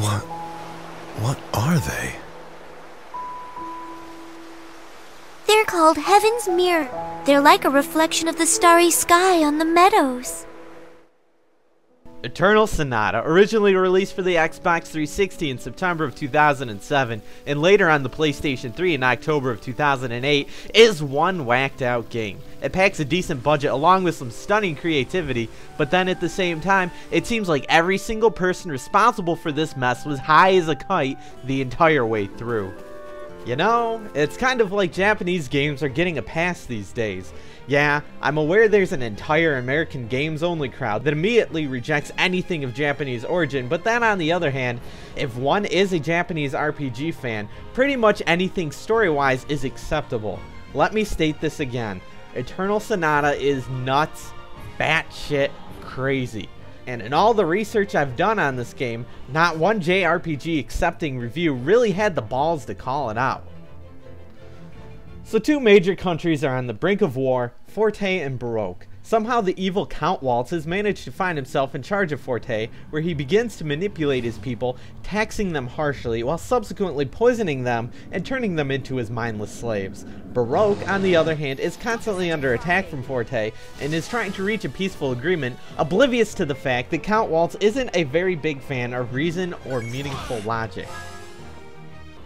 What are they? They're called Heaven's Mirror. They're like a reflection of the starry sky on the meadows. Eternal Sonata, originally released for the Xbox 360 in September of 2007, and later on the PlayStation 3 in October of 2008, is one whacked out game. It packs a decent budget along with some stunning creativity, but then at the same time, it seems like every single person responsible for this mess was high as a kite the entire way through. You know, it's kind of like Japanese games are getting a pass these days. Yeah, I'm aware there's an entire American games only crowd that immediately rejects anything of Japanese origin, but then on the other hand, if one is a Japanese RPG fan, pretty much anything story-wise is acceptable. Let me state this again. Eternal Sonata is nuts, batshit crazy. And in all the research I've done on this game, not one JRPG accepting review really had the balls to call it out. So two major countries are on the brink of war, Forte and Baroque. Somehow the evil Count Waltz has managed to find himself in charge of Forte, where he begins to manipulate his people, taxing them harshly while subsequently poisoning them and turning them into his mindless slaves. Baroque, on the other hand, is constantly under attack from Forte and is trying to reach a peaceful agreement, oblivious to the fact that Count Waltz isn't a very big fan of reason or meaningful logic.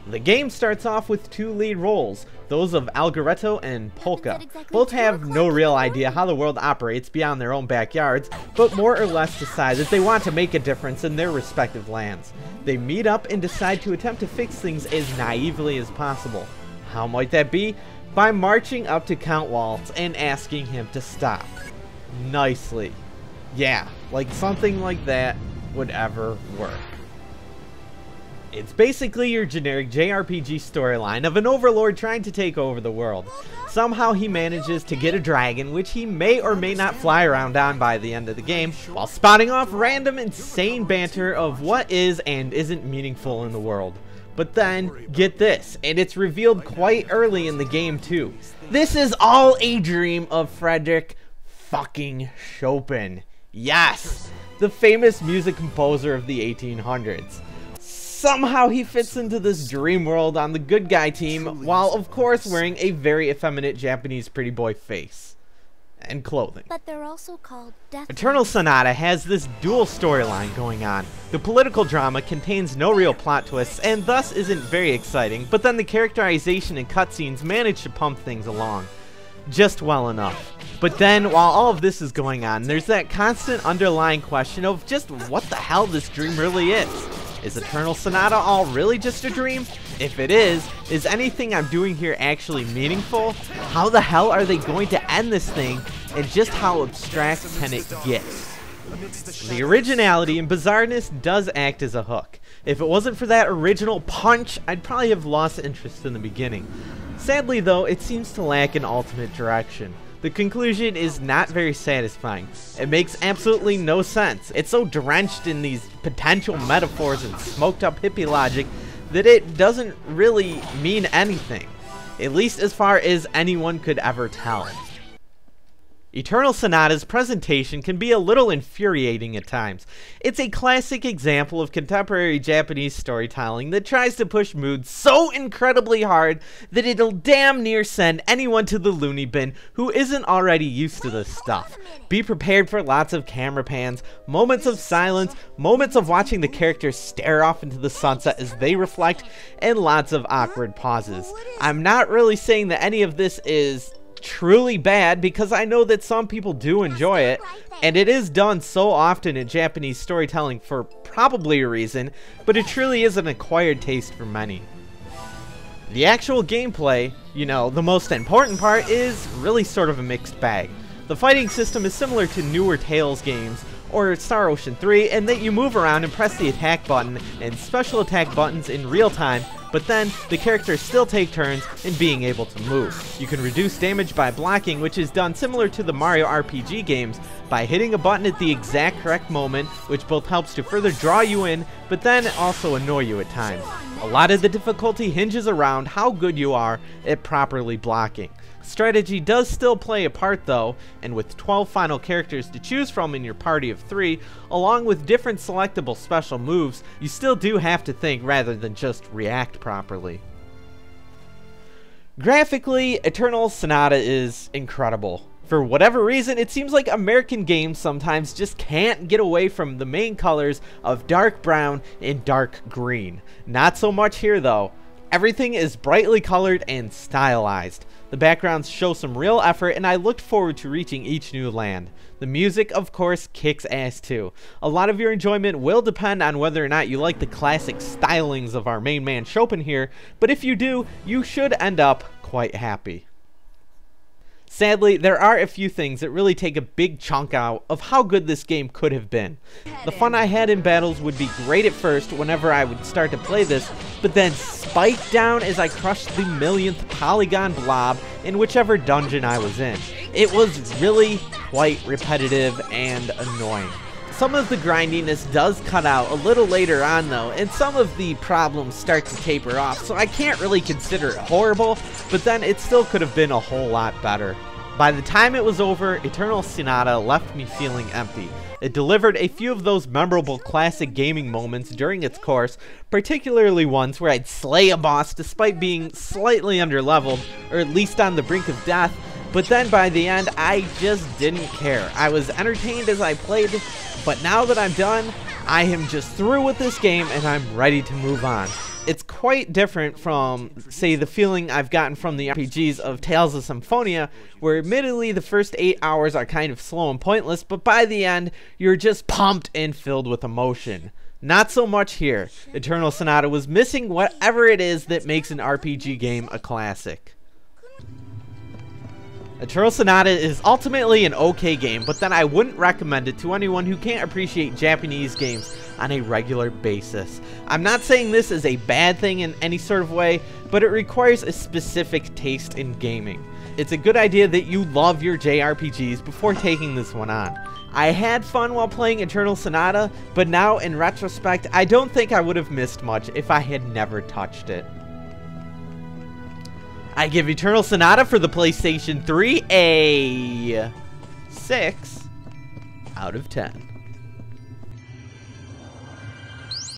The game starts off with two lead roles, those of Algoretto and Polka. Both have no real idea how the world operates beyond their own backyards, but more or less decide that they want to make a difference in their respective lands. They meet up and decide to attempt to fix things as naively as possible. How might that be? By marching up to Count Waltz and asking him to stop. Nicely. Yeah, like something like that would ever work. It's basically your generic JRPG storyline of an overlord trying to take over the world. Somehow he manages to get a dragon, which he may or may not fly around on by the end of the game, while spouting off random insane banter of what is and isn't meaningful in the world. But then, get this, and it's revealed quite early in the game too. This is all a dream of Frederick fucking Chopin. Yes, the famous music composer of the 1800s. Somehow he fits into this dream world on the good guy team, while of course wearing a very effeminate Japanese pretty boy face and clothing. But they're also called death. Eternal Sonata has this dual storyline going on. The political drama contains no real plot twists and thus isn't very exciting, but then the characterization and cutscenes manage to pump things along just well enough. But then, while all of this is going on, there's that constant underlying question of just what the hell this dream really is. Is Eternal Sonata all really just a dream? If it is anything I'm doing here actually meaningful? How the hell are they going to end this thing, and just how abstract can it get? The originality and bizarreness does act as a hook. If it wasn't for that original punch, I'd probably have lost interest in the beginning. Sadly though, it seems to lack an ultimate direction. The conclusion is not very satisfying. It makes absolutely no sense. It's so drenched in these potential metaphors and smoked up hippie logic that it doesn't really mean anything. At least as far as anyone could ever tell. Eternal Sonata's presentation can be a little infuriating at times. It's a classic example of contemporary Japanese storytelling that tries to push moods so incredibly hard that it'll damn near send anyone to the loony bin who isn't already used to this stuff. Be prepared for lots of camera pans, moments of silence, moments of watching the characters stare off into the sunset as they reflect, and lots of awkward pauses. I'm not really saying that any of this is truly bad, because I know that some people do enjoy it, and it is done so often in Japanese storytelling for probably a reason, but it truly is an acquired taste for many. The actual gameplay, you know, the most important part, is really sort of a mixed bag. The fighting system is similar to newer Tales games or Star Ocean 3 in that you move around and press the attack button and special attack buttons in real time, but then the characters still take turns in being able to move. You can reduce damage by blocking, which is done similar to the Mario RPG games by hitting a button at the exact correct moment, which both helps to further draw you in, but then also annoy you at times. A lot of the difficulty hinges around how good you are at properly blocking. Strategy does still play a part though, and with 12 final characters to choose from in your party of 3, along with different selectable special moves, you still do have to think rather than just react properly. Graphically, Eternal Sonata is incredible. For whatever reason, it seems like American games sometimes just can't get away from the main colors of dark brown and dark green. Not so much here though. Everything is brightly colored and stylized. The backgrounds show some real effort, and I looked forward to reaching each new land. The music, of course, kicks ass too. A lot of your enjoyment will depend on whether or not you like the classic stylings of our main man Chopin here, but if you do, you should end up quite happy. Sadly, there are a few things that really take a big chunk out of how good this game could have been. The fun I had in battles would be great at first whenever I would start to play this, but then spike down as I crushed the millionth polygon blob in whichever dungeon I was in. It was really quite repetitive and annoying. Some of the grindiness does cut out a little later on though, and some of the problems start to taper off, so I can't really consider it horrible, but then it still could have been a whole lot better. By the time it was over, Eternal Sonata left me feeling empty. It delivered a few of those memorable classic gaming moments during its course, particularly ones where I'd slay a boss despite being slightly underleveled, or at least on the brink of death, but then by the end, I just didn't care. I was entertained as I played, but now that I'm done, I am just through with this game and I'm ready to move on. It's quite different from, say, the feeling I've gotten from the RPGs of Tales of Symphonia, where admittedly the first 8 hours are kind of slow and pointless, but by the end, you're just pumped and filled with emotion. Not so much here. Eternal Sonata was missing whatever it is that makes an RPG game a classic. Eternal Sonata is ultimately an okay game, but then I wouldn't recommend it to anyone who can't appreciate Japanese games on a regular basis. I'm not saying this is a bad thing in any sort of way, but it requires a specific taste in gaming. It's a good idea that you love your JRPGs before taking this one on. I had fun while playing Eternal Sonata, but now in retrospect, I don't think I would have missed much if I had never touched it. I give Eternal Sonata for the PlayStation 3 a 6 out of 10.